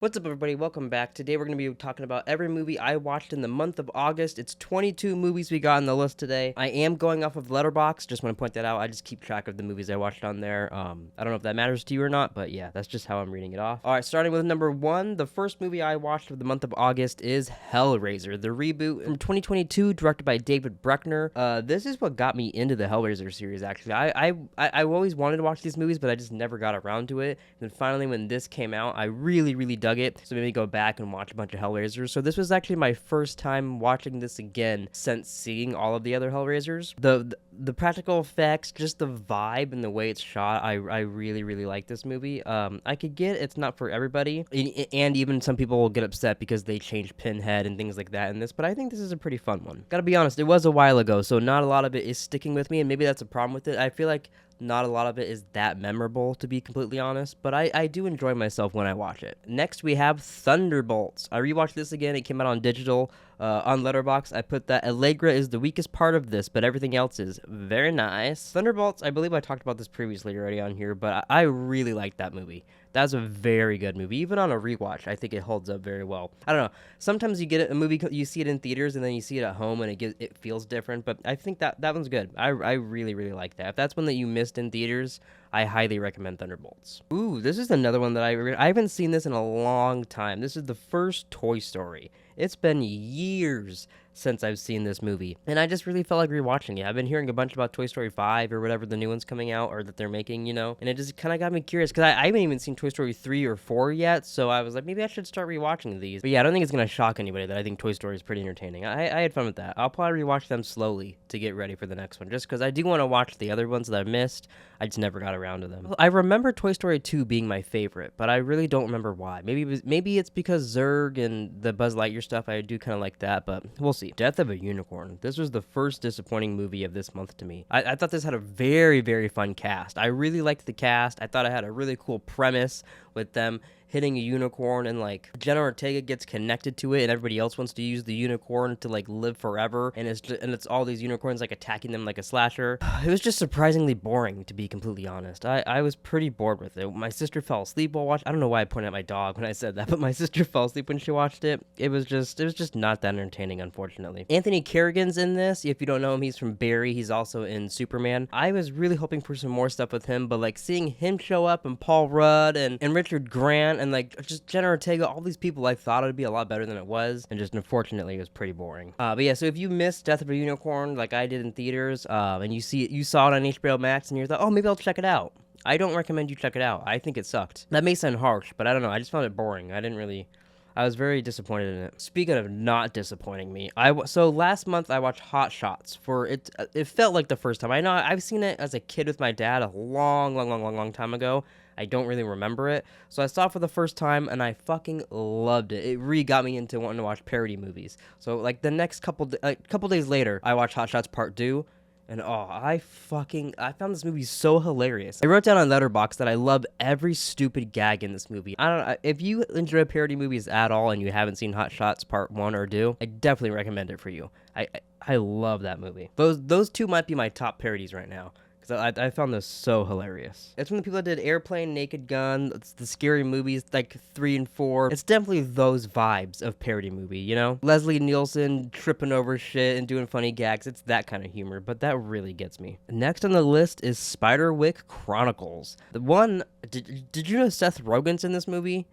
What's up, everybody? Welcome back. Today we're going to be talking about every movie I watched in the month of August. It's 22 movies we got on the list today. I am going off of Letterboxd. Just want to point that out. I just keep track of the movies I watched on there. I don't know if that matters to you or not, but yeah, that's just how I'm reading it off. All right, starting with number one, the first movie I watched of the month of August is Hellraiser, the reboot from 2022, directed by David Bruckner. This is what got me into the Hellraiser series. Actually, I always wanted to watch these movies, but I just never got around to it. And finally, when this came out, I really dug it, so maybe go back and watch a bunch of Hellraisers. So this was actually my first time watching this again since seeing all of the other Hellraisers. The practical effects, just the vibe and the way it's shot, I really like this movie. I could get it's not for everybody, and even some people will get upset because they changed Pinhead and things like that in this, but I think this is a pretty fun one. Gotta be honest, it was a while ago, so not a lot of it is sticking with me, and maybe that's a problem with it. I feel like not a lot of it is that memorable, to be completely honest, but I do enjoy myself when I watch it. Next, we have Thunderbolts. I rewatched this again. It came out on digital. On Letterboxd, I put that Allegra is the weakest part of this, but everything else is very nice. Thunderbolts, I believe I talked about this previously already on here, but I really like that movie. That's a very good movie. Even on a rewatch, I think it holds up very well. I don't know. Sometimes you get a movie, you see it in theaters, and then you see it at home, and it feels different. But I think that one's good. I really like that. If that's one that you missed in theaters, I highly recommend Thunderbolts. Ooh, this is another one that I haven't seen this in a long time. This is the first Toy Story. It's been years since I've seen this movie, and I just really felt like rewatching it. I've been hearing a bunch about Toy Story 5 or whatever the new one's coming out or that they're making, and it just kind of got me curious because I haven't even seen Toy Story 3 or 4 yet, so I was like, maybe I should start rewatching these. But yeah, I don't think it's going to shock anybody that I think Toy Story is pretty entertaining. I had fun with that. I'll probably rewatch them slowly to get ready for the next one, just because I do want to watch the other ones that I missed. I just never got around to them. I remember Toy Story 2 being my favorite, but I really don't remember why. Maybe it's because Zurg and the Buzz Lightyear stuff. I do kind of like that, but we'll see. Death of a Unicorn. This was the first disappointing movie of this month to me. I thought this had a very fun cast. I really liked the cast. I thought it had a really cool premise with them hitting a unicorn, and like Jenna Ortega gets connected to it, and everybody else wants to use the unicorn to like live forever, and it's all these unicorns like attacking them like a slasher. It was just surprisingly boring, to be completely honest. I was pretty bored with it. My sister fell asleep while watching. I don't know why I pointed at my dog when I said that, but my sister fell asleep when she watched it. It was just not that entertaining, unfortunately. Anthony Carrigan's in this. If you don't know him, he's from Barry. He's also in Superman. I was really hoping for some more stuff with him, but like seeing him show up and Paul Rudd and Richard Grant and like just Jenna Ortega, all these people, I thought it would be a lot better than it was, and just unfortunately it was pretty boring. But yeah, so if you missed Death of a Unicorn like I did in theaters, and you saw it on HBO Max, and you thought, oh, maybe I'll check it out, I don't recommend you check it out. I think it sucked. That may sound harsh, but I don't know. I just found it boring. I was very disappointed in it. Speaking of not disappointing me, so last month I watched Hot Shots for it. It felt like the first time. I know I've seen it as a kid with my dad a long time ago. I don't really remember it, so I saw it for the first time and I fucking loved it. It really got me into wanting to watch parody movies. So like the next couple days later, I watched Hot Shots Part 2. And I found this movie so hilarious. I wrote down on Letterboxd that I love every stupid gag in this movie. I don't know if you enjoy parody movies at all and you haven't seen Hot Shots Part 1 or 2, I definitely recommend it for you. I love that movie. Those two might be my top parodies right now, because I found this so hilarious. It's from the people that did Airplane, Naked Gun, it's the scary movies like 3 and 4. It's definitely those vibes of parody movie, Leslie Nielsen tripping over shit and doing funny gags. It's that kind of humor, but that really gets me. Next on the list is Spiderwick Chronicles. Did you know Seth Rogen's in this movie?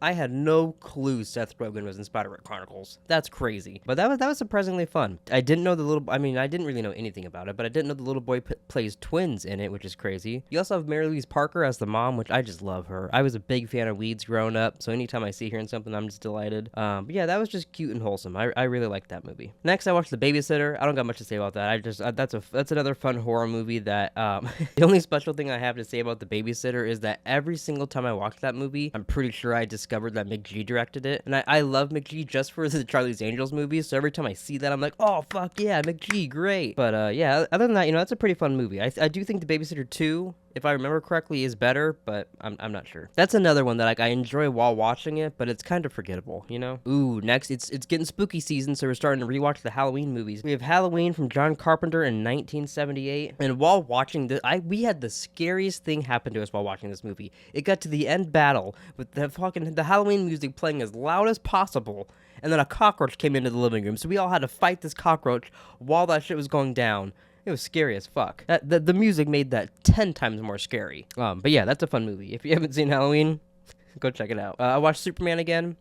I had no clue Seth Rogen was in Spiderwick Chronicles. That's crazy. But that was surprisingly fun. I didn't really know anything about it, but I didn't know the little boy plays twins in it, which is crazy. You also have Mary Louise Parker as the mom, which I just love her. I was a big fan of Weeds growing up, so anytime I see her in something, I'm just delighted. But yeah, that was just cute and wholesome. I really liked that movie. Next, I watched The Babysitter. I don't got much to say about that. That's another fun horror movie that, the only special thing I have to say about The Babysitter is that every single time I watch that movie, I'm pretty sure I discovered that McG directed it, and I love McG just for the Charlie's Angels movies, so every time I see that, I'm like, oh, fuck yeah, McG, great. But yeah, other than that, that's a pretty fun movie. I do think The Babysitter 2 if I remember correctly, is better, but I'm not sure. That's another one that like I enjoy while watching it, but it's kind of forgettable, you know? Ooh, next, it's getting spooky season, so we're starting to rewatch the Halloween movies. We have Halloween from John Carpenter in 1978, and while watching this, we had the scariest thing happen to us while watching this movie. It got to the end battle with the Halloween music playing as loud as possible, and then a cockroach came into the living room, so we all had to fight this cockroach while that shit was going down. It was scary as fuck. The music made that 10 times more scary. But yeah, that's a fun movie. If you haven't seen Halloween, go check it out. I watched Superman again.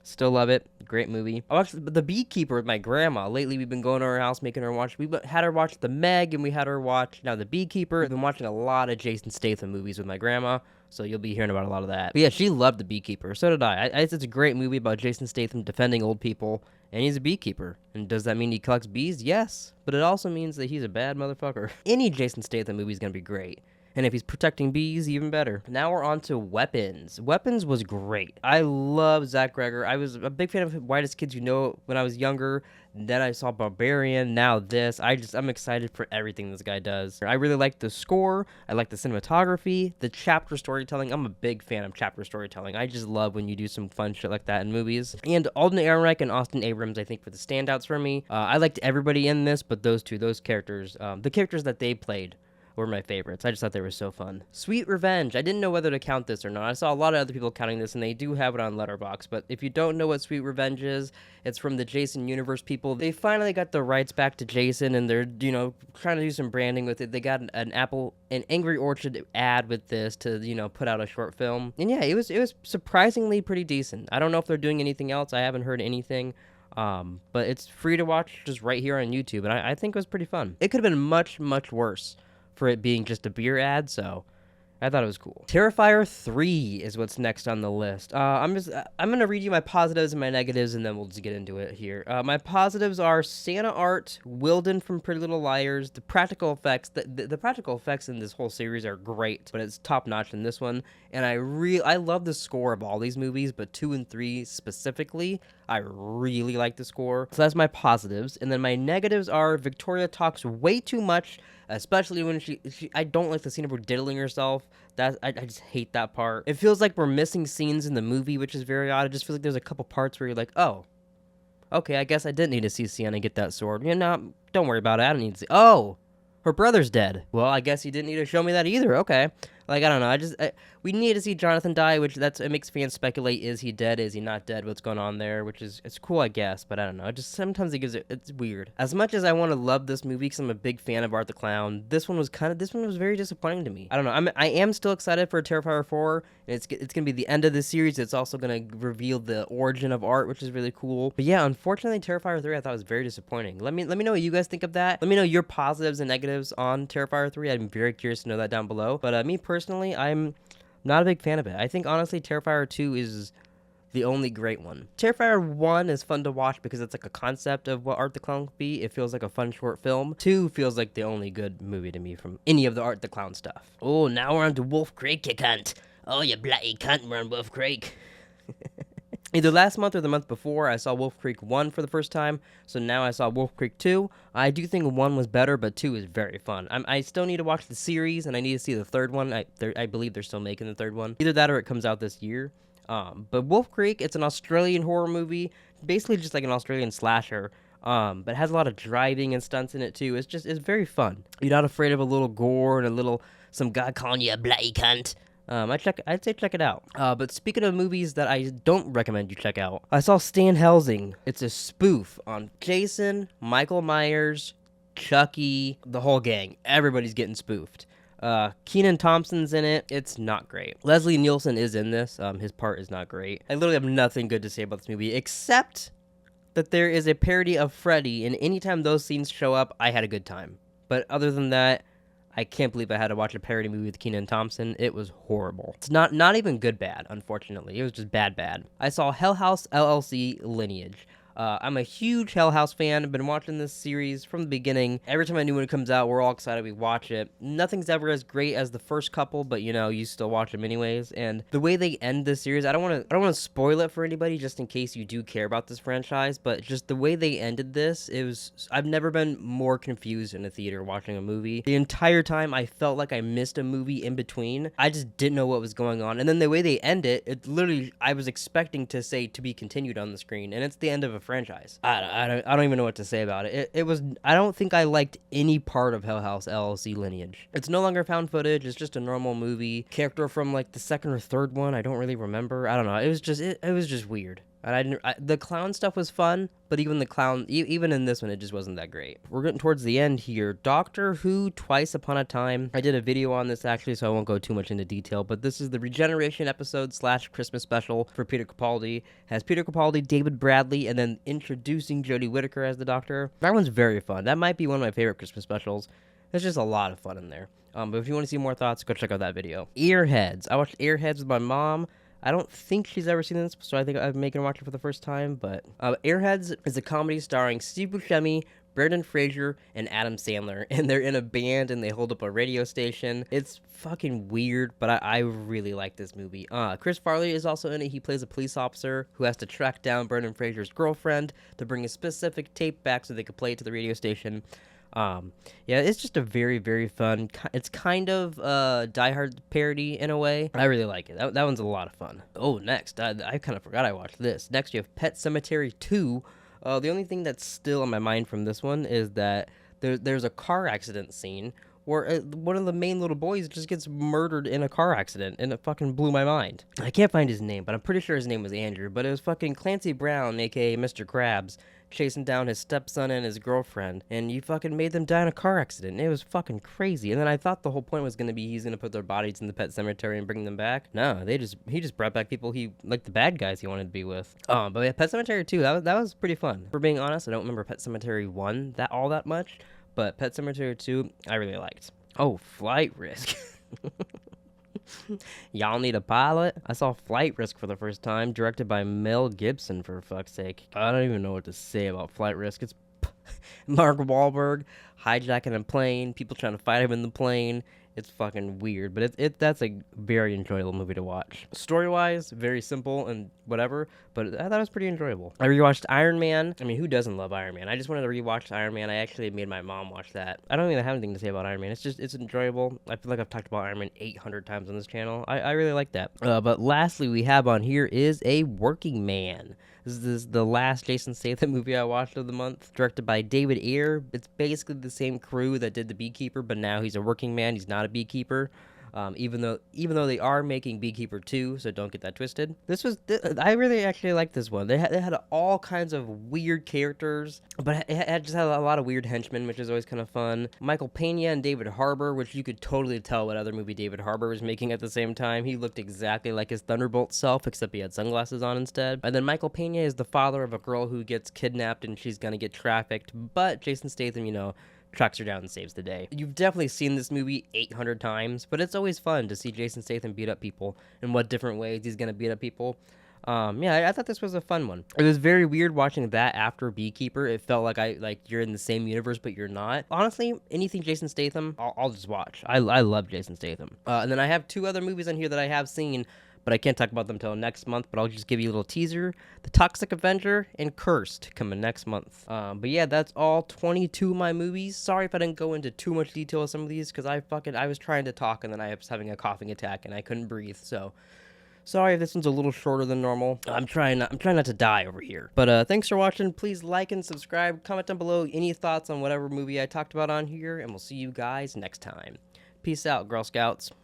Still love it. Great movie. I watched The Beekeeper with my grandma. Lately, we've been going to her house, making her watch. We had her watch The Meg, and we had her watch now The Beekeeper. I've been watching a lot of Jason Statham movies with my grandma, so you'll be hearing about a lot of that. But yeah, she loved The Beekeeper. So did I. It's a great movie about Jason Statham defending old people, and he's a beekeeper. And does that mean he collects bees? Yes. But it also means that he's a bad motherfucker. Any Jason Statham movie is going to be great. And if he's protecting bees, even better. Now we're on to Weapons. Weapons was great. I love Zach Greger. I was a big fan of Whitest Kids You Know when I was younger. Then I saw Barbarian. Now this. I'm excited for everything this guy does. I really like the score. I like the cinematography. The chapter storytelling. I'm a big fan of chapter storytelling. I just love when you do some fun shit like that in movies. And Alden Ehrenreich and Austin Abrams, I think, were the standouts for me. I liked everybody in this, but those characters, the characters that they played, were my favorites. I just thought they were so fun. Sweet Revenge. I didn't know whether to count this or not. I saw a lot of other people counting this, and they do have it on Letterboxd. But if you don't know what Sweet Revenge is, it's from the Jason Universe people. They finally got the rights back to Jason, and they're, trying to do some branding with it. They got an Angry Orchard ad with this to, put out a short film. And yeah, it was surprisingly pretty decent. I don't know if they're doing anything else. I haven't heard anything. But it's free to watch just right here on YouTube, and I think it was pretty fun. It could have been much, much worse for it being just a beer ad, so I thought it was cool. Terrifier 3 is what's next on the list. I'm going to read you my positives and my negatives, and then we'll just get into it here. My positives are Santa Art, Wilden from Pretty Little Liars, the practical effects. The practical effects in this whole series are great, but it's top-notch in this one. And I love the score of all these movies, but 2 and 3 specifically, I really like the score. So that's my positives. And then my negatives are Victoria talks way too much, especially when I don't like the scene of her diddling herself. I just hate that part. It feels like we're missing scenes in the movie, which is very odd. It just feels like there's a couple parts where you're like, oh, okay, I guess I didn't need to see Sienna get that sword. Don't worry about it. I don't need to see. Oh, her brother's dead. Well, I guess you didn't need to show me that either. Okay. I don't know. We need to see Jonathan die, which it makes fans speculate: is he dead? Is he not dead? What's going on there? Which it's cool, I guess, but I don't know. Sometimes it's weird. As much as I want to love this movie because I'm a big fan of Art the Clown, this one was very disappointing to me. I don't know. I am still excited for Terrifier 4, and it's gonna be the end of the series. It's also gonna reveal the origin of Art, which is really cool. But yeah, unfortunately, Terrifier 3 I thought was very disappointing. Let me know what you guys think of that. Let me know your positives and negatives on Terrifier 3. I'm very curious to know that down below. But me personally, I'm not a big fan of it. I think, honestly, Terrifier 2 is the only great one. Terrifier 1 is fun to watch because it's like a concept of what Art the Clown could be. It feels like a fun short film. 2 feels like the only good movie to me from any of the Art the Clown stuff. Oh, now we're on to Wolf Creek, you cunt. Oh, you bloody cunt, we're on Wolf Creek. Either last month or the month before, I saw Wolf Creek 1 for the first time, so now I saw Wolf Creek 2. I do think 1 was better, but 2 is very fun. I still need to watch the series, and I need to see the third one. I believe they're still making the third one. Either that or it comes out this year. But Wolf Creek, it's an Australian horror movie, basically just like an Australian slasher, but has a lot of driving and stunts in it, too. It's very fun. You're not afraid of a little gore and some guy calling you a bloody cunt. I'd say check it out. But speaking of movies that I don't recommend you check out, I saw Stan Helsing. It's a spoof on Jason, Michael Myers, Chucky, the whole gang. Everybody's getting spoofed. Kenan Thompson's in it. It's not great. Leslie Nielsen is in this. His part is not great. I literally have nothing good to say about this movie, except that there is a parody of Freddy, and anytime those scenes show up, I had a good time. But other than that, I can't believe I had to watch a parody movie with Kenan Thompson. It was horrible. It's not even good bad, unfortunately. It was just bad. I saw Hell House LLC Lineage. I'm a huge Hell House fan. I've been watching this series from the beginning. Every time I knew when it comes out, we're all excited. We watch it. Nothing's ever as great as the first couple, but you still watch them anyways. And the way they end this series, I don't want to spoil it for anybody, just in case you do care about this franchise. But just the way they ended this, I've never been more confused in a theater watching a movie. The entire time, I felt like I missed a movie in between. I just didn't know what was going on. And then the way they end it literally, I was expecting to say to be continued on the screen, and it's the end of a franchise. I don't even know what to say about it. It was, I don't think I liked any part of Hell House LLC lineage. It's no longer found footage. It's just a normal movie. Character from like the second or third one, I don't really remember. I don't know. It was just weird. And the clown stuff was fun, but even the clown, even in this one, it just wasn't that great. We're getting towards the end here. Doctor Who Twice Upon a Time. I did a video on this actually, so I won't go too much into detail, but this is the Regeneration episode / Christmas special for Peter Capaldi. Has Peter Capaldi, David Bradley, and then introducing Jodie Whittaker as the Doctor. That one's very fun. That might be one of my favorite Christmas specials. There's just a lot of fun in there. But if you want to see more thoughts, go check out that video. Airheads. I watched Airheads with my mom. I don't think she's ever seen this, so I think I'm making her watch it for the first time, but Airheads is a comedy starring Steve Buscemi, Brendan Fraser, and Adam Sandler, and they're in a band and they hold up a radio station. It's fucking weird, but I really like this movie. Chris Farley is also in it. He plays a police officer who has to track down Brendan Fraser's girlfriend to bring a specific tape back so they could play it to the radio station. Yeah, it's just a very, very fun, it's kind of Die Hard parody in a way. I really like it. That one's a lot of fun. Oh, next, I kind of forgot I watched this. Next, you have Pet Sematary 2. The only thing that's still on my mind from this one is that there's a car accident scene where one of the main little boys just gets murdered in a car accident, and it fucking blew my mind. I can't find his name, but I'm pretty sure his name was Andrew, but it was fucking Clancy Brown, aka Mr. Krabs, chasing down his stepson and his girlfriend, and you fucking made them die in a car accident. It was fucking crazy. And then I thought the whole point was going to be he's going to put their bodies in the pet cemetery and bring them back. No, he just brought back people like the bad guys he wanted to be with. But yeah, Pet Cemetery 2, that was pretty fun. For being honest, I don't remember Pet Cemetery 1 all that much, but Pet Cemetery 2, I really liked. Oh, Flight Risk. Y'all need a pilot? I saw Flight Risk for the first time, directed by Mel Gibson, for fuck's sake. I don't even know what to say about Flight Risk. It's Mark Wahlberg hijacking a plane, people trying to fight him in the plane. It's fucking weird, but that's a very enjoyable movie to watch. Story-wise, very simple and whatever, but I thought it was pretty enjoyable. I rewatched Iron Man. I mean, who doesn't love Iron Man? I just wanted to rewatch Iron Man. I actually made my mom watch that. I don't even have anything to say about Iron Man. It's enjoyable. I feel like I've talked about Iron Man 800 times on this channel. I really like that. But lastly, we have on here is A Working Man. This is the last Jason Statham movie I watched of the month, directed by David Ayer. It's basically the same crew that did The Beekeeper, but now he's a working man. He's not a beekeeper. Even though they are making Beekeeper 2, so don't get that twisted. I really actually liked this one. They had all kinds of weird characters, but it just had a lot of weird henchmen, which is always kind of fun. Michael Pena and David Harbour, which you could totally tell what other movie David Harbour was making at the same time. He looked exactly like his Thunderbolt self, except he had sunglasses on instead. And then Michael Pena is the father of a girl who gets kidnapped and she's gonna get trafficked, but Jason Statham, tracks her down and saves the day. You've definitely seen this movie 800 times, but it's always fun to see Jason Statham beat up people and what different ways he's gonna beat up people. I thought this was a fun one. It was very weird watching that after Beekeeper. It felt like you're in the same universe, but you're not. Honestly, anything Jason Statham, I'll just watch. I love Jason Statham. And then I have 2 other movies on here that I have seen, but I can't talk about them until next month, but I'll just give you a little teaser. The Toxic Avenger and Cursed coming next month. But yeah, that's all 22 of my movies. Sorry if I didn't go into too much detail with some of these, because I was trying to talk and then I was having a coughing attack and I couldn't breathe, so sorry if this one's a little shorter than normal. I'm trying not to die over here. But thanks for watching. Please like and subscribe. Comment down below any thoughts on whatever movie I talked about on here, and we'll see you guys next time. Peace out, Girl Scouts.